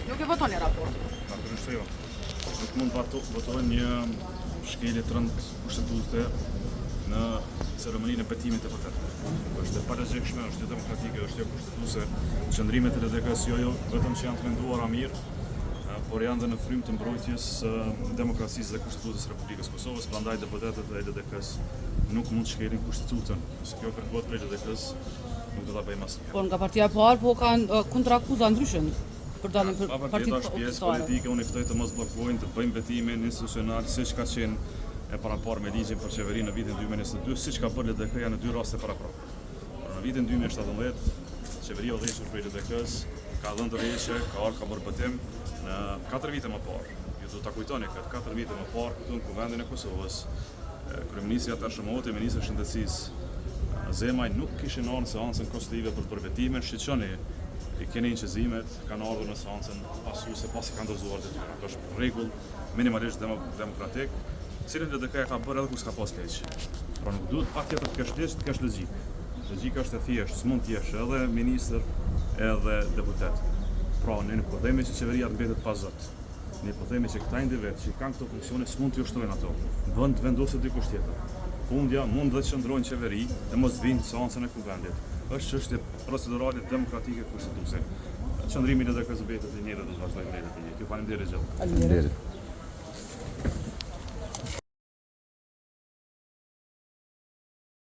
Nuk e votoni raportin. Natyrisht jo. Nuk mund votojmë një shkelje të rëndë kushtetuese në ceremoninë e betimit të votave. Është e palogjikshme, është demokratike, është jo kushtetuese. Qëndrimet e LDK-s jo vetëm që janë të menduara mirë, por janë dhe në frymë të mbrojtjes së demokracisë dhe kushtetuesës së Republikës Kosovës, prandaj deputetët e LDK-s nuk mund të shkelin kushtetutën. Se kjo kërkohet prej LDK-s, nuk do ta bëjmë asnjëherë. Por nga partia e parë po kanë kontrakuza ndryshëm për dalën për partitë është pjesë politike, unë i ftoj të mos bllokojnë, të bëjmë betimin institucional siç ka qenë e paraparë me ligjin për qeverinë në vitin 2022, siç ka bërë LDK-ja në 2 raste paraprake. Në vitin 2017, qeveria udhëhequr prej LDK-s ka dhënë dorëheqje, ka bërë betim në 4 vite më parë. Ju do ta kujtoni këtë 4 vite më parë këtu në Kuvendin e Kosovës, kryeministri atëhershëm Oti, ministri i Shëndetësisë Zemaj nuk kishin ardhur në seancën konstitutive për të bërë betimin, shqetësoni i keni inqizimet, kanë ardhur në seancën pasuese pasi kanë dorëzuar detyrën. Kjo është rregull minimalisht demokratik, cilën LDK ka bërë edhe kur s'ka pas ligj. Pra nuk duhet patjetër të kesh ligj, të kesh logjik. Logjika është e thjeshtë, s'mund të jesh edhe ministër edhe deputet. Pra ne nuk po themi që qeveria të mbetet pa zot. Ne po themi që këta individ që kanë këto funksione s'mund të ushtrojnë ato. Bën të vendosë dikush tjetër. Fundja mund dhe të qëndrojnë qeveri dhe mos vinë në seancën e Kuvendit. Është çështje procedurale demokratike kushtetuese. Qëndrimi i LDK-s mbetet i njëjtë do të vazhdojë drejt atij. Ju faleminderit gjithë. Faleminderit.